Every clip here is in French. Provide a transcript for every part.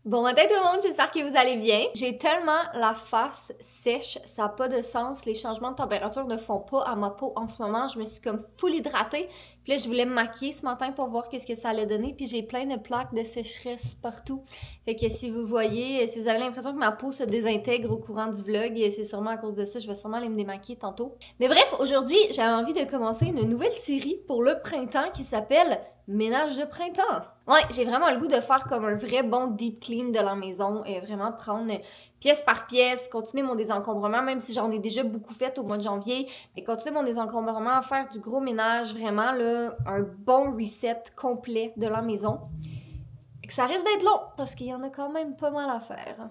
Bon matin tout le monde, j'espère que vous allez bien. J'ai tellement la face sèche, ça n'a pas de sens. Les changements de température ne font pas à ma peau en ce moment. Je me suis comme full hydratée. Puis là, je voulais me maquiller ce matin pour voir qu'est-ce que ça allait donner. Puis j'ai plein de plaques de sécheresse partout. Fait que si vous voyez, si vous avez l'impression que ma peau se désintègre au courant du vlog, c'est sûrement à cause de ça. Je vais sûrement aller me démaquiller tantôt. Mais bref, aujourd'hui, j'avais envie de commencer une nouvelle série pour le printemps qui s'appelle Ménage de printemps. Ouais, j'ai vraiment le goût de faire comme un vrai bon deep clean de la maison et vraiment prendre pièce par pièce, continuer mon désencombrement, même si j'en ai déjà beaucoup fait au mois de janvier, mais continuer mon désencombrement, à faire du gros ménage, vraiment là, un bon reset complet de la maison. Et que ça risque d'être long parce qu'il y en a quand même pas mal à faire.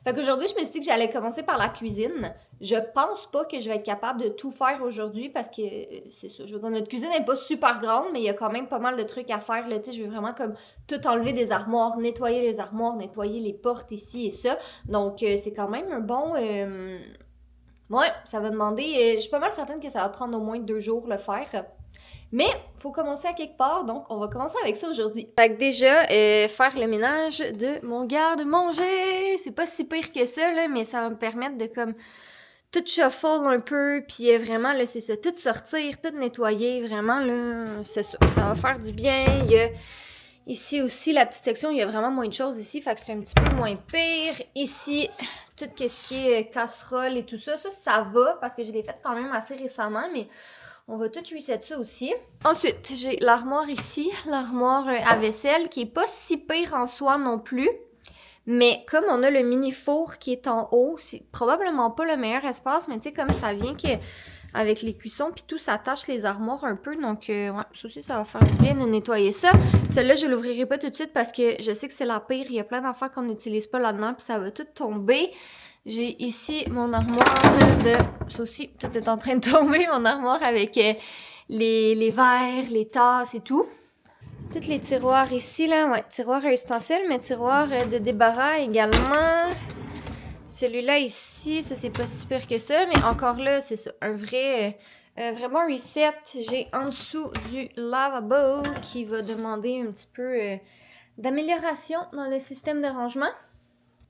Fait qu'aujourd'hui, je me suis dit que j'allais commencer par la cuisine. Je pense pas que je vais être capable de tout faire aujourd'hui parce que c'est ça. Je veux dire, notre cuisine n'est pas super grande, mais il y a quand même pas mal de trucs à faire. Là, tu sais, je veux vraiment comme tout enlever des armoires, nettoyer les armoires, nettoyer les portes ici et ça. Donc, c'est quand même un bon... Ouais, ça va demander... je suis pas mal certaine que ça va prendre au moins 2 jours le faire. Mais, faut commencer à quelque part, donc on va commencer avec ça aujourd'hui. Fait que déjà, faire le ménage de mon garde-manger, c'est pas si pire que ça, là, mais ça va me permettre de comme tout shuffle un peu, puis vraiment, là, c'est ça, tout sortir, tout nettoyer, vraiment, là, c'est ça, ça va faire du bien. Il y a ici aussi, la petite section, il y a vraiment moins de choses ici, fait que c'est un petit peu moins pire. Ici, tout ce qui est casserole et tout ça, ça va, parce que je l'ai fait quand même assez récemment, mais... on va tout reset ça aussi. Ensuite, j'ai l'armoire ici, l'armoire à vaisselle, qui est pas si pire en soi non plus. Mais comme on a le mini four qui est en haut, c'est probablement pas le meilleur espace, mais tu sais, comme ça vient que avec les cuissons puis tout, ça attache les armoires un peu. Donc, ouais, ça aussi, ça va faire du bien de nettoyer ça. Celle-là, je l'ouvrirai pas tout de suite parce que je sais que c'est la pire. Il y a plein d'affaires qu'on n'utilise pas là-dedans puis ça va tout tomber. J'ai ici mon armoire de... ça aussi, tout est en train de tomber, mon armoire avec les verres, les tasses et tout. Tous les tiroirs ici, là, ouais, tiroirs à ustensiles, mais tiroirs de débarras également. Celui-là ici, ça c'est pas si pire que ça, mais encore là, c'est ça, un vrai... vraiment reset. J'ai en dessous du lavabo qui va demander un petit peu d'amélioration dans le système de rangement.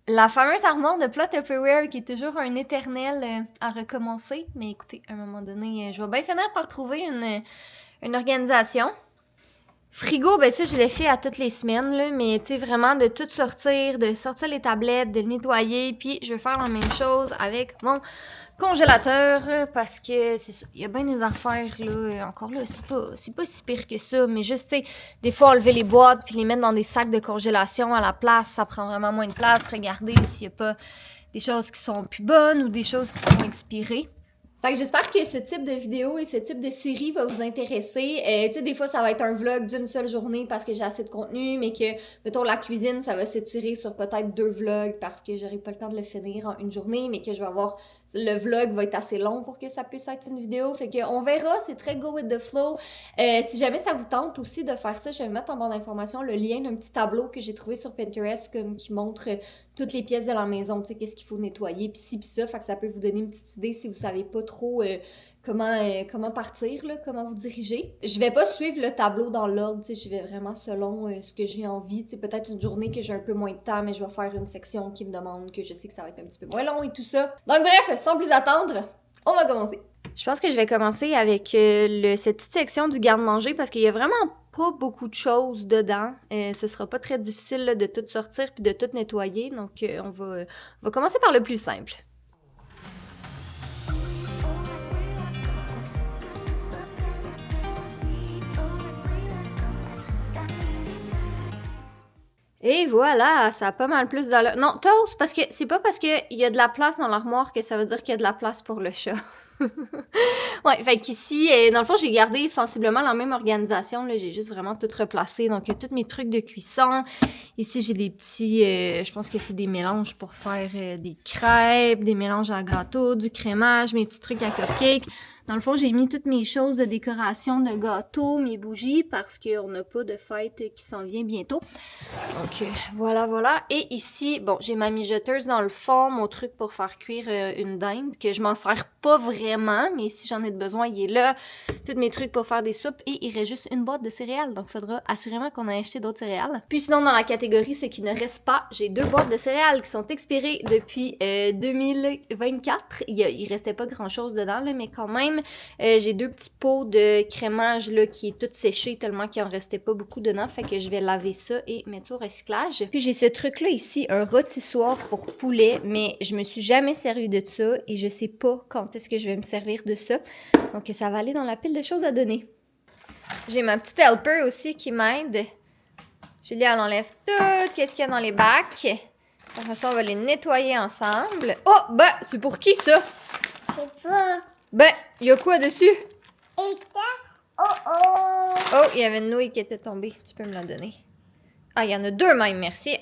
La fameuse armoire de plat Tupperware qui est toujours un éternel à recommencer. Mais écoutez, à un moment donné, je vais bien finir par trouver une organisation. Frigo, ben ça, je l'ai fait à toutes les semaines, là, mais tu sais, vraiment de tout sortir, de sortir les tablettes, de le nettoyer, puis je vais faire la même chose avec mon congélateur, parce que c'est ça, il y a bien des affaires, là, encore là, c'est pas si pire que ça, mais juste, tu sais, des fois, enlever les boîtes, puis les mettre dans des sacs de congélation à la place, ça prend vraiment moins de place, regardez s'il y a pas des choses qui sont plus bonnes ou des choses qui sont expirées. Fait que j'espère que ce type de vidéo et ce type de série va vous intéresser. Tu sais, des fois, ça va être un vlog d'une seule journée parce que j'ai assez de contenu, mais que, mettons, la cuisine, ça va s'étirer sur peut-être 2 vlogs parce que j'aurai pas le temps de le finir en une journée, mais que je vais avoir... le vlog va être assez long pour que ça puisse être une vidéo. Fait qu'on verra, c'est très go with the flow. Si jamais ça vous tente aussi de faire ça, je vais mettre en barre d'informations le lien d'un petit tableau que j'ai trouvé sur Pinterest comme qui montre toutes les pièces de la maison, tu sais, qu'est-ce qu'il faut nettoyer, pis ci, pis ça. Fait que ça peut vous donner une petite idée si vous savez pas trop comment partir, là, comment vous diriger. Je vais pas suivre le tableau dans l'ordre, tu sais, je vais vraiment selon ce que j'ai envie. Tu sais, peut-être une journée que j'ai un peu moins de temps, mais je vais faire une section qui me demande que je sais que ça va être un petit peu moins long et tout ça. Donc bref, sans plus attendre, on va commencer. Je pense que je vais commencer avec cette petite section du garde-manger parce qu'il y a vraiment pas beaucoup de choses dedans. Ce sera pas très difficile là, de tout sortir puis de tout nettoyer. Donc, on va commencer par le plus simple. Et voilà, ça a pas mal plus d'allure. Non, toast, parce que c'est pas parce qu'il y a de la place dans l'armoire que ça veut dire qu'il y a de la place pour le chat. Ouais, fait qu'ici, dans le fond, j'ai gardé sensiblement la même organisation. Là, j'ai juste vraiment tout replacé. Donc, il y a tous mes trucs de cuisson. Ici, j'ai des petits... je pense que c'est des mélanges pour faire des crêpes, des mélanges à gâteau, du crémage, mes petits trucs à cupcake. Dans le fond, j'ai mis toutes mes choses de décoration de gâteau, mes bougies, parce qu'on n'a pas de fête qui s'en vient bientôt. Donc, voilà, voilà. Et ici, bon, j'ai ma mijoteuse dans le fond, mon truc pour faire cuire une dinde, que je m'en sers pas vraiment, mais si j'en ai besoin, il est là. Tous mes trucs pour faire des soupes, et il reste juste une boîte de céréales, donc il faudra assurément qu'on ait acheté d'autres céréales. Puis sinon, dans la catégorie ce qui ne reste pas, j'ai 2 boîtes de céréales qui sont expirées depuis 2024. Il restait pas grand-chose dedans, là, mais quand même, j'ai 2 petits pots de crémage là, qui est tout séché tellement qu'il en restait pas beaucoup dedans. Fait que je vais laver ça et mettre ça au recyclage. Puis j'ai ce truc-là ici, un rôtissoir pour poulet, mais je me suis jamais servi de ça et je sais pas quand est-ce que je vais me servir de ça. Donc ça va aller dans la pile de choses à donner. J'ai ma petite helper aussi qui m'aide. Julie, elle enlève tout qu'est-ce qu'il y a dans les bacs. De toute façon, on va les nettoyer ensemble. Oh, ben, c'est pour qui ça? C'est pas. Ben, il y a quoi dessus? Et oh oh. Oh, il y avait une nouille qui était tombée. Tu peux me la donner. Ah, il y en a 2 même, merci.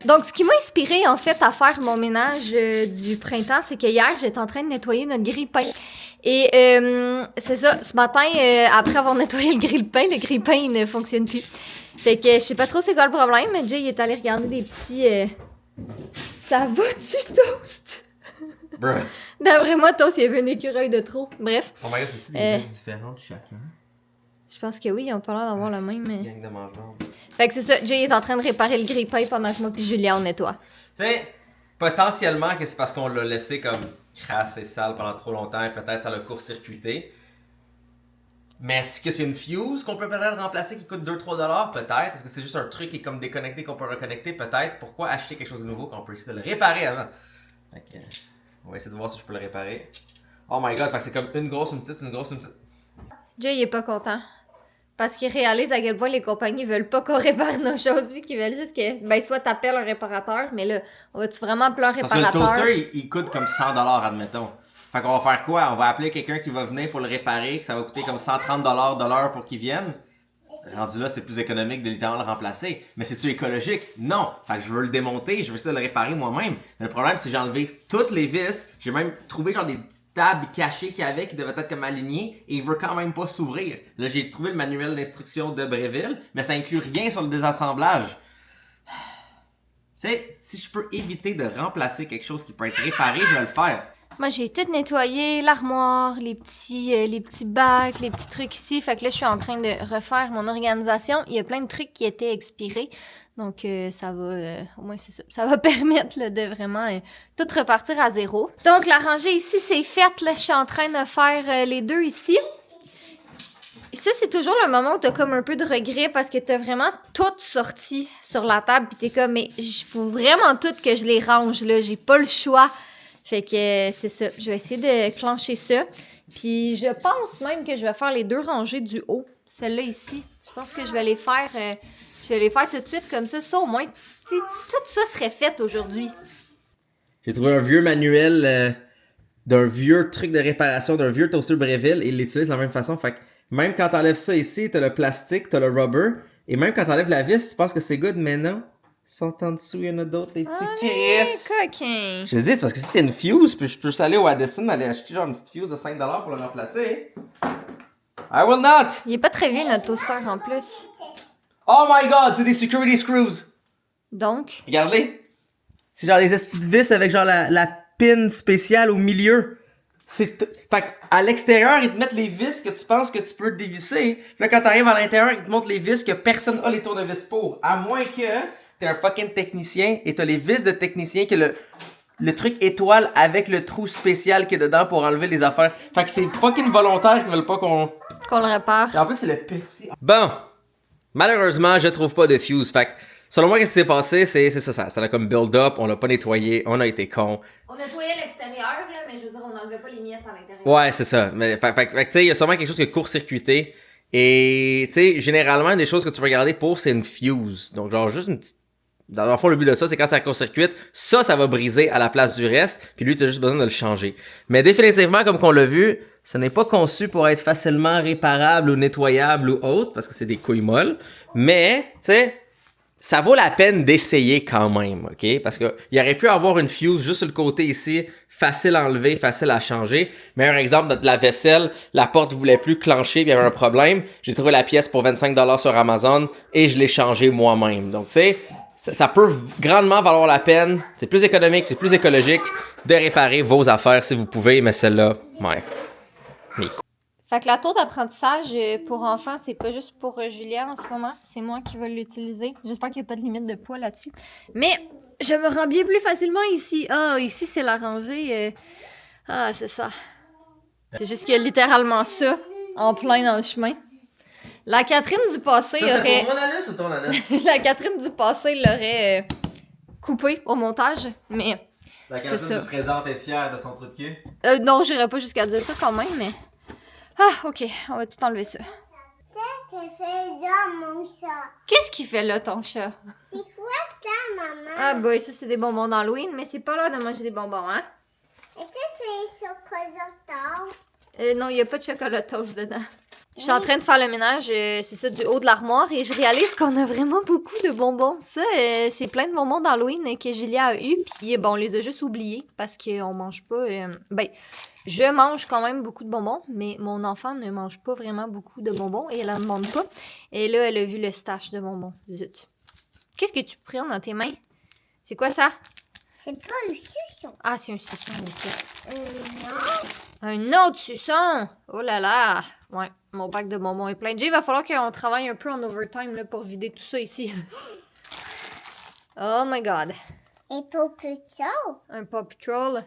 Donc, ce qui m'a inspiré en fait à faire mon ménage du printemps, c'est que hier, j'étais en train de nettoyer notre grille-pain. Et c'est ça, ce matin, après avoir nettoyé le grille-pain il ne fonctionne plus. Fait que je sais pas trop c'est quoi le problème, mais Jay il est allé regarder des petits... Ça va-tu, Toast? Bruh. D'après moi, Toast, il y avait un écureuil de trop. Bref. Oh my god, c'est-tu des vis différentes chacun? Je pense que oui, ils ont pas l'air d'avoir le même. C'est gang de mange-monde. Fait que c'est ça, Jay est en train de réparer le grille-pain pendant que moi puis Julien on nettoie. Tu sais, potentiellement que c'est parce qu'on l'a laissé comme crasse et sale pendant trop longtemps et peut-être ça l'a court-circuité. Mais est-ce que c'est une fuse qu'on peut peut-être remplacer qui coûte 2-3$? Peut-être. Est-ce que c'est juste un truc qui est comme déconnecté qu'on peut reconnecter? Peut-être. Pourquoi acheter quelque chose de nouveau quand on peut essayer de le réparer avant? Fait que, on va essayer de voir si je peux le réparer. Oh my god, fait que c'est comme une grosse, une petite, une grosse, une petite. Jay, il est pas content. Parce qu'il réalise à quel point les compagnies veulent pas qu'on répare nos choses, vu qu'ils veulent juste que, ben, soit t'appelles un réparateur, mais là, on va-tu vraiment appeler un Parce que le réparateur? toaster, il coûte comme 100$, admettons. Fait qu'on va faire quoi? On va appeler quelqu'un qui va venir pour le réparer, que ça va coûter comme 130$ de l'heure pour qu'il vienne. Rendu là, c'est plus économique de littéralement le remplacer. Mais c'est-tu écologique? Non! Fait que je veux le démonter, je veux essayer de le réparer moi-même. Mais le problème, c'est que j'ai enlevé toutes les vis. J'ai même trouvé genre des petites tables cachées qu'il y avait qui devaient être comme alignées et il veut quand même pas s'ouvrir. Là, j'ai trouvé le manuel d'instruction de Breville, mais ça inclut rien sur le désassemblage. Tu sais, si je peux éviter de remplacer quelque chose qui peut être réparé, je vais le faire. Moi, j'ai tout nettoyé, l'armoire, les petits bacs, les petits trucs ici. Fait que là, je suis en train de refaire mon organisation. Il y a plein de trucs qui étaient expirés. Donc, ça va, au moins c'est ça. Ça va permettre là, de vraiment tout repartir à zéro. Donc, la rangée ici, c'est faite. Là, je suis en train de faire les 2 ici. Et ça, c'est toujours le moment où t'as comme un peu de regret parce que t'as vraiment tout sorti sur la table. Puis t'es comme, mais il faut vraiment tout que je les range, là. J'ai pas le choix. Fait que c'est ça. Je vais essayer de clencher ça. Puis je pense même que je vais faire les 2 rangées du haut. Celle-là ici. Je pense que je vais les faire tout de suite comme ça. Ça au moins, tu sais, tout ça serait fait aujourd'hui. J'ai trouvé un vieux manuel d'un vieux truc de réparation, d'un vieux toaster Breville et il l'utilise de la même façon. Fait que même quand t'enlèves ça ici, t'as le plastique, t'as le rubber. Et même quand t'enlèves la vis, tu penses que c'est good, mais non. Ils sont en dessous, il y en a d'autres, des petits Chris. Coquin. Je te dis, c'est parce que si c'est une fuse, puis je peux juste aller au Addison, aller acheter genre une petite fuse de 5$ pour le remplacer. I will not! Il est pas très vieux notre toaster en plus. Oh my god, c'est des security screws! Donc, Regardez! C'est genre les petites vis avec genre la pin spéciale au milieu. Fait à l'extérieur, ils te mettent les vis que tu penses que tu peux dévisser. Puis là, quand t'arrives à l'intérieur, ils te montrent les vis que personne a les tournevis pour. À moins que t'es un fucking technicien et t'as les vis de technicien que le truc étoile avec le trou spécial qui est dedans pour enlever les affaires. Fait que c'est fucking volontaire qu'ils veulent pas qu'on le répare. et en plus, c'est le petit. Bon, malheureusement, je trouve pas de fuse. Fait que, selon moi, qu'est-ce qui s'est passé? C'est ça a comme build-up, on l'a pas nettoyé, on a été con. On nettoyait l'extérieur, là, mais je veux dire, on n'enlevait pas les miettes à l'intérieur. Ouais, c'est ça. Mais, fait que, tu sais, il y a sûrement quelque chose qui est court-circuité. Et, tu sais, généralement, des choses que tu vas regarder pour, c'est une fuse. Donc, genre, juste une petite. Dans le fond, le but de ça, c'est quand ça court-circuite, ça va briser à la place du reste, puis lui, t'as juste besoin de le changer. Mais définitivement, comme qu'on l'a vu, ce n'est pas conçu pour être facilement réparable ou nettoyable ou autre, parce que c'est des couilles molles. Mais, tu sais, ça vaut la peine d'essayer quand même, OK? Parce qu'il aurait pu avoir une fuse juste sur le côté ici, facile à enlever, facile à changer. Meilleur exemple de la vaisselle, la porte ne voulait plus clencher, puis il y avait un problème. J'ai trouvé la pièce pour 25$ sur Amazon et je l'ai changé moi-même. Donc, tu sais, ça peut grandement valoir la peine. C'est plus économique, c'est plus écologique de réparer vos affaires si vous pouvez, mais celle-là, ouais. Mais Fait que la tour d'apprentissage pour enfants, c'est pas juste pour Julia en ce moment. C'est moi qui vais l'utiliser. J'espère qu'il n'y a pas de limite de poids là-dessus. Mais je me rends bien plus facilement ici. Ah, ici, c'est la rangée. Ah, c'est ça. C'est juste qu'il y a littéralement ça en plein dans le chemin. La Catherine du passé aurait... mon anus ou ton anus? La Catherine du passé l'aurait coupé au montage, mais... La C'est Catherine ça. du présent est fière de son trou de cul. Non, j'irais pas jusqu'à dire ça quand même, mais... Ah, ok, on va tout enlever ça. Ça fait dans mon chat. Qu'est-ce qu'il fait là, ton chat? C'est quoi ça, maman? Ah boy, ça c'est des bonbons d'Halloween, mais c'est pas l'heure de manger des bonbons, hein? Est-ce que c'est chocolat? Non, il y a pas de chocolat toast dedans. Je suis en train de faire le ménage, c'est ça, du haut de l'armoire, et je réalise qu'on a vraiment beaucoup de bonbons. Ça, c'est plein de bonbons d'Halloween que Julia a eu, puis bon, on les a juste oubliés, parce qu'on mange pas... Ben, je mange quand même beaucoup de bonbons, mais mon enfant ne mange pas vraiment beaucoup de bonbons, et elle en demande pas. Et là, elle a vu le stash de bonbons. Zut. Qu'est-ce que tu prends dans tes mains? C'est quoi ça? C'est pas un suçon. Ah, c'est un suçon, ok. Non. Un autre suçon! Oh là là! Ouais, mon bac de bonbons est plein. Jay, il va falloir qu'on travaille un peu en overtime là, pour vider tout ça ici. Oh my god. Et pour plus tard, Un Paw Patrol.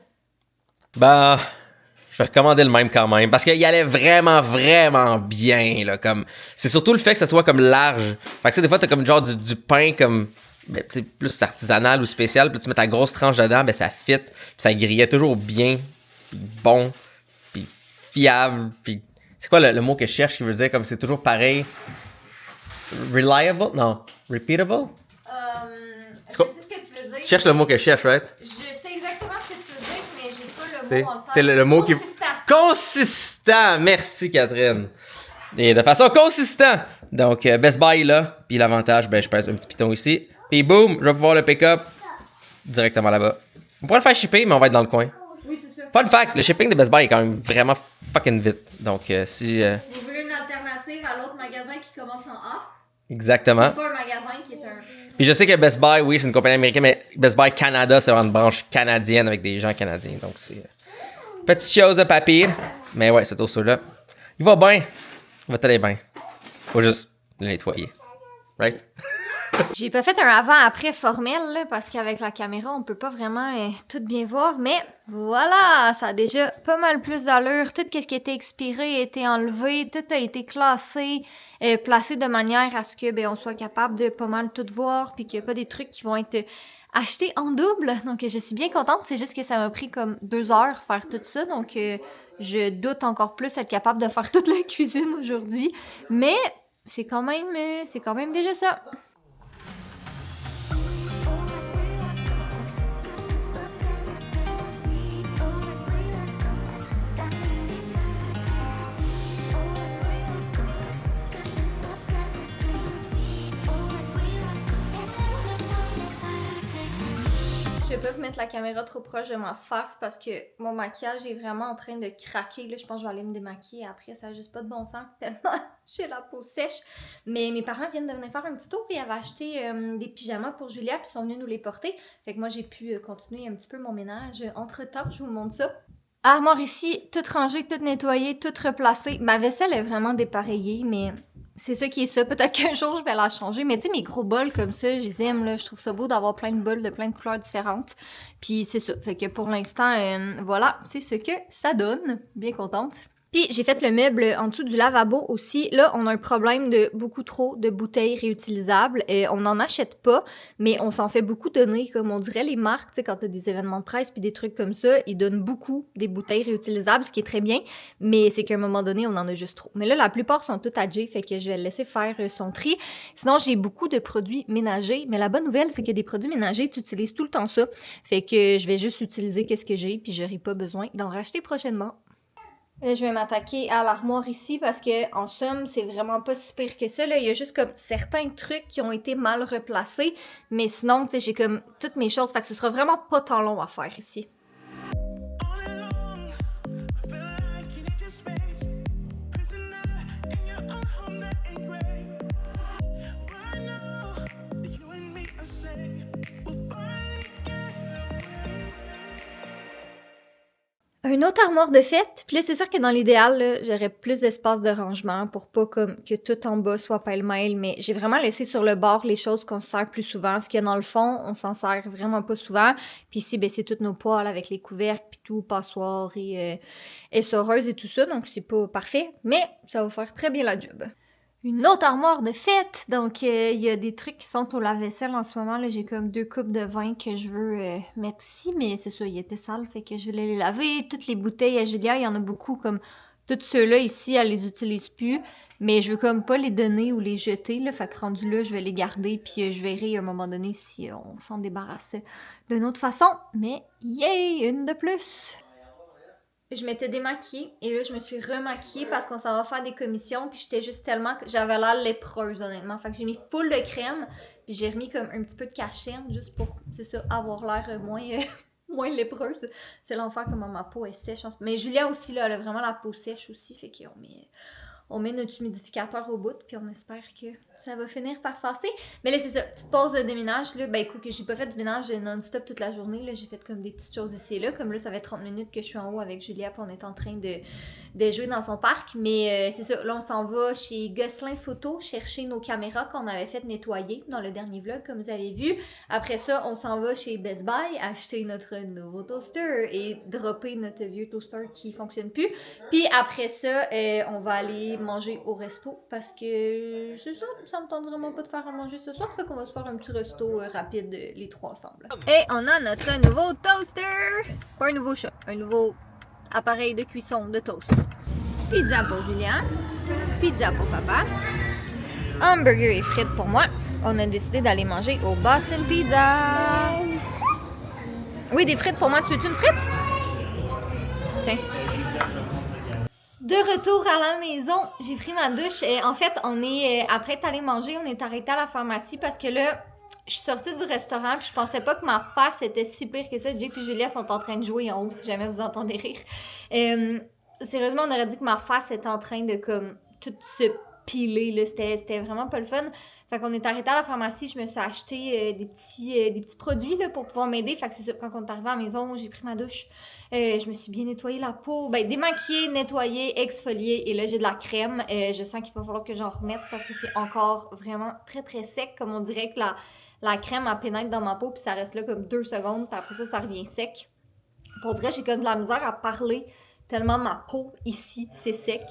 Ben, je vais recommander le même quand même. Parce qu'il allait vraiment, vraiment bien. Là, comme... C'est surtout le fait que ça soit comme large. Fait que tu sais, des fois, t'as comme genre du pain comme. Ben, tu sais, plus artisanal ou spécial. Puis tu mets ta grosse tranche dedans, ben ça fit. Puis ça grillait toujours bien. Puis bon. Puis fiable. Puis. C'est quoi le mot que je cherche qui veut dire comme c'est toujours pareil? Reliable? Non. Repeatable? Je sais ce que tu veux dire. Je cherche le mot que je cherche, right? Je sais exactement ce que tu veux dire, mais j'ai pas le C'est mot en tête. c'est le mot qui. Consistant. Consistant! Merci, Catherine. Et de façon consistante. Donc, Best Buy là. Puis l'avantage, ben, je pèse un petit piton ici. Puis boum, je vais pouvoir le pick-up directement là-bas. On pourrait le faire shipper, mais on va être dans le coin. Oui, c'est ça. Fun fact, le shipping de Best Buy est quand même vraiment fucking vite. Donc, si. Vous voulez une alternative à l'autre magasin qui commence en A? Exactement. Pas un magasin qui est un... Puis je sais que Best Buy, oui, c'est une compagnie américaine, mais Best Buy Canada, c'est vraiment une branche canadienne avec des gens canadiens. Donc, c'est. Petite chose de papier. Mais ouais, cet osso-là. Il va bien. Il va très bien. Faut juste le nettoyer. Right? J'ai pas fait un avant-après formel, là, parce qu'avec la caméra, on peut pas vraiment tout bien voir, mais voilà, ça a déjà pas mal plus d'allure. Tout ce qui était expiré a été enlevé, tout a été classé, placé de manière à ce que ben, on soit capable de pas mal tout voir, puis qu'il n'y a pas des trucs qui vont être achetés en double. Donc je suis bien contente, c'est juste que ça m'a pris comme 2 heures faire tout ça, donc je doute encore plus être capable de faire toute la cuisine aujourd'hui, mais c'est quand même déjà ça. Je vais pas vous mettre la caméra trop proche de ma face parce que mon maquillage est vraiment en train de craquer. Là, je pense que je vais aller me démaquiller après. Ça n'a juste pas de bon sens tellement j'ai la peau sèche. Mais mes parents viennent de venir faire un petit tour et ils avaient acheté des pyjamas pour Julia puis ils sont venus nous les porter. Fait que moi, j'ai pu continuer un petit peu mon ménage. Entre-temps, je vous montre ça. Armoire ici, toute rangée, toute nettoyée, toute replacée. Ma vaisselle est vraiment dépareillée, mais... C'est ça qui est ça. Peut-être qu'un jour, je vais la changer. Mais tu sais, mes gros bols comme ça, je les aime, là. Je trouve ça beau d'avoir plein de bols de plein de couleurs différentes. Puis c'est ça. Fait que pour l'instant, voilà, c'est ce que ça donne. Bien contente. Puis j'ai fait le meuble en dessous du lavabo aussi. Là, on a un problème de beaucoup trop de bouteilles réutilisables. On n'en achète pas, mais on s'en fait beaucoup donner. Comme on dirait les marques, tu sais, quand t'as des événements de presse puis des trucs comme ça, ils donnent beaucoup des bouteilles réutilisables, ce qui est très bien. Mais c'est qu'à un moment donné, on en a juste trop. Mais là, la plupart sont toutes à Jay, fait que je vais le laisser faire son tri. Sinon, j'ai beaucoup de produits ménagers. Mais la bonne nouvelle, c'est que des produits ménagers, tu utilises tout le temps ça. Fait que je vais juste utiliser qu'est-ce que j'ai, puis j'aurai pas besoin d'en racheter prochainement. Là, je vais m'attaquer à l'armoire ici parce que, en somme, c'est vraiment pas si pire que ça. Là. Il y a juste comme certains trucs qui ont été mal replacés. Mais sinon, tu sais, j'ai comme toutes mes choses. Fait que ce sera vraiment pas tant long à faire ici. Un autre armoire de fête, puis là c'est sûr que dans l'idéal, là, j'aurais plus d'espace de rangement pour pas comme que tout en bas soit pêle-mêle, mais j'ai vraiment laissé sur le bord les choses qu'on se sert plus souvent. Ce qu'il y a dans le fond, on s'en sert vraiment pas souvent. Puis ici, ben, c'est toutes nos poêles avec les couvercles, puis tout, passoires et essoreuses et tout ça, donc c'est pas parfait, mais ça va faire très bien la job. Une autre armoire de fête! Donc, il y a des trucs qui sont au lave-vaisselle en ce moment. Là, j'ai comme 2 coupes de vin que je veux mettre ici, mais c'est ça, ils étaient sales, fait que je vais les laver. Toutes les bouteilles à Julia, il y en a beaucoup, comme tous ceux-là ici, elle les utilise plus. Mais je veux comme pas les donner ou les jeter, là. Fait que rendu là, je vais les garder, puis je verrai à un moment donné si on s'en débarrasse d'une autre façon. Mais yay! Une de plus! Je m'étais démaquillée et là je me suis remaquillée parce qu'on s'en va faire des commissions puis j'étais juste tellement que j'avais l'air lépreuse honnêtement. Fait que j'ai mis full de crème puis j'ai remis comme un petit peu de cachet juste pour, c'est ça, avoir l'air moins lépreuse. C'est l'enfer comment ma peau est sèche. Mais Julia aussi là, elle a vraiment la peau sèche aussi fait qu'on met notre humidificateur au bout, puis on espère que ça va finir par passer. Mais là, c'est ça, petite pause de ménage, là, ben écoute, que j'ai pas fait du ménage non-stop toute la journée, là, j'ai fait comme des petites choses ici et là, comme là, ça fait 30 minutes que je suis en haut avec Julia, puis on est en train de jouer dans son parc, mais c'est ça, là, on s'en va chez Gosselin Photo chercher nos caméras qu'on avait fait nettoyer dans le dernier vlog, comme vous avez vu. Après ça, on s'en va chez Best Buy acheter notre nouveau toaster et dropper notre vieux toaster qui fonctionne plus. Puis après ça, on va aller manger au resto parce que c'est ça me tente vraiment pas de faire à manger ce soir, fait qu'on va se faire un petit resto rapide les trois ensemble. Et on a notre nouveau toaster! Pas un nouveau chat, un nouveau appareil de cuisson de toast. Pizza pour Julien, pizza pour papa, hamburger et frites pour moi. On a décidé d'aller manger au Boston Pizza. Oui, des frites pour moi. Tu veux une frite? Tiens. De retour à la maison, j'ai pris ma douche. En fait, on est après être allé manger, on est arrêté à la pharmacie parce que là, je suis sortie du restaurant puis je pensais pas que ma face était si pire que ça. Jay et Julia sont en train de jouer en haut si jamais vous entendez rire. Sérieusement, on aurait dit que ma face était en train de comme tout se piler là, c'était vraiment pas le fun. Fait qu'on est arrêté à la pharmacie, je me suis acheté des petits produits là, pour pouvoir m'aider. Fait que c'est ça, quand on est arrivé à la maison, j'ai pris ma douche. Je me suis bien nettoyé la peau, démaquillée, nettoyée, exfoliée et là j'ai de la crème. Je sens qu'il va falloir que j'en remette parce que c'est encore vraiment très très sec, comme on dirait que la crème elle pénètre dans ma peau puis ça reste là comme 2 secondes puis après ça revient sec. Pour dire j'ai comme de la misère à parler tellement ma peau ici c'est sec.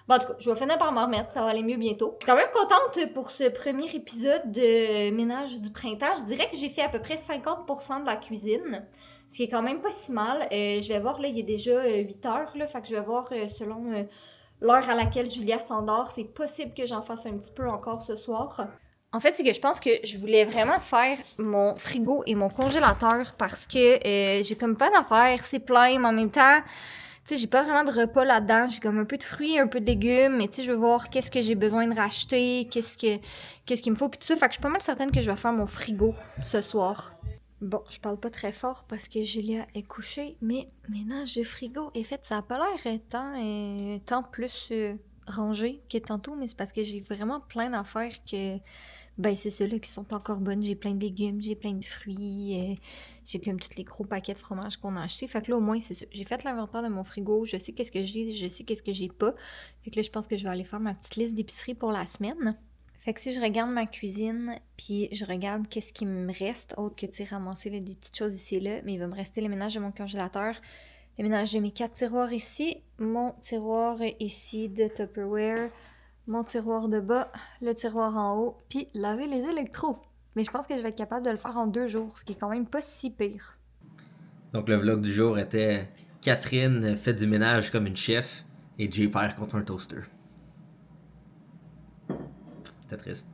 Bon, en tout cas, je vais finir par m'en remettre, ça va aller mieux bientôt. Je suis quand même contente pour ce premier épisode de ménage du printemps. Je dirais que j'ai fait à peu près 50% de la cuisine, ce qui est quand même pas si mal. Je vais voir, là, il est déjà 8 heures, là, fait que je vais voir selon l'heure à laquelle Julia s'endort. C'est possible que j'en fasse un petit peu encore ce soir. En fait, c'est que je pense que je voulais vraiment faire mon frigo et mon congélateur parce que j'ai comme pas d'affaires, c'est plein, mais en même temps... Tu sais, j'ai pas vraiment de repas là-dedans. J'ai comme un peu de fruits, un peu de légumes, mais tu sais, je veux voir qu'est-ce que j'ai besoin de racheter, qu'est-ce qu'il me faut, puis tout ça. Fait que je suis pas mal certaine que je vais faire mon frigo ce soir. Bon, je parle pas très fort parce que Julia est couchée, mais ménage de frigo est fait. Ça a pas l'air tant plus rangé que tantôt, mais c'est parce que j'ai vraiment plein d'affaires que... c'est ceux-là qui sont encore bonnes. J'ai plein de légumes, j'ai plein de fruits, j'ai comme tous les gros paquets de fromage qu'on a achetés. Fait que là, au moins, c'est ça. J'ai fait l'inventaire de mon frigo, je sais qu'est-ce que j'ai, je sais qu'est-ce que j'ai pas. Fait que là, je pense que je vais aller faire ma petite liste d'épicerie pour la semaine. Fait que si je regarde ma cuisine, puis je regarde qu'est-ce qui me reste, autre que, tu sais, ramasser là, des petites choses ici et là, mais il va me rester le ménage de mon congélateur, le ménage de mes 4 tiroirs ici, mon tiroir ici de Tupperware, mon tiroir de bas, le tiroir en haut, puis laver les électros. Mais je pense que je vais être capable de le faire en 2 jours, ce qui est quand même pas si pire. Donc le vlog du jour était Catherine fait du ménage comme une chef et Jay perd contre un toaster. C'était triste.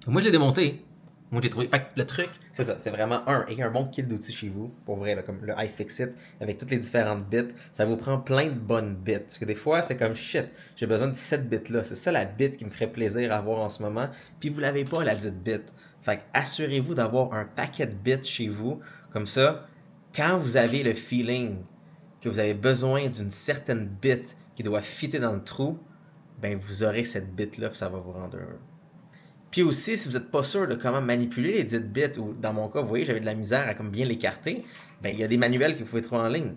Moi je l'ai démonté. Moi, j'ai trouvé. Fait que le truc, c'est ça. C'est vraiment ayez un bon kit d'outils chez vous. Pour vrai, là, comme le iFixit, avec toutes les différentes bits. Ça vous prend plein de bonnes bits. Parce que des fois, c'est comme shit. J'ai besoin de cette bit-là. C'est ça la bit qui me ferait plaisir à avoir en ce moment. Puis vous l'avez pas, la dite bit. Fait que assurez-vous d'avoir un paquet de bits chez vous. Comme ça, quand vous avez le feeling que vous avez besoin d'une certaine bit qui doit fitter dans le trou, ben vous aurez cette bit-là, puis ça va vous rendre heureux. Puis aussi, si vous n'êtes pas sûr de comment manipuler les dites bits, ou dans mon cas, vous voyez, j'avais de la misère à comme bien l'écarter, ben il y a des manuels que vous pouvez trouver en ligne.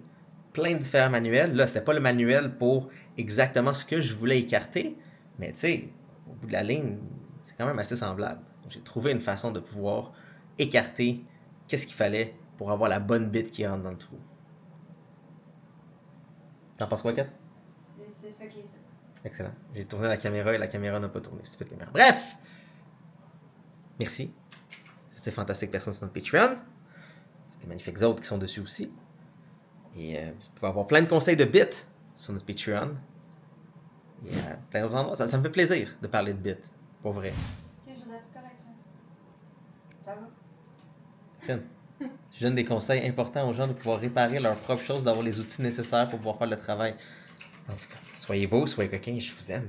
Plein de différents manuels. Là, c'était pas le manuel pour exactement ce que je voulais écarter, mais tu sais, au bout de la ligne, c'est quand même assez semblable. Donc, j'ai trouvé une façon de pouvoir écarter qu'est-ce qu'il fallait pour avoir la bonne bit qui rentre dans le trou. T'en penses quoi, Kat? C'est ça qui est ça. Excellent. J'ai tourné la caméra et la caméra n'a pas tourné. Stupide caméra. Bref! Merci. C'était fantastique personne sur notre Patreon. C'était magnifiques autres qui sont dessus aussi. Et vous pouvez avoir plein de conseils de bits sur notre Patreon. Et plein d'autres endroits. Ça me fait plaisir de parler de bits. Pour vrai. Ok, Joseph, c'est correct. Ça va? Fine. Je donne des conseils importants aux gens de pouvoir réparer leurs propres choses, d'avoir les outils nécessaires pour pouvoir faire le travail. En tout cas, soyez beaux, soyez coquins, je vous aime.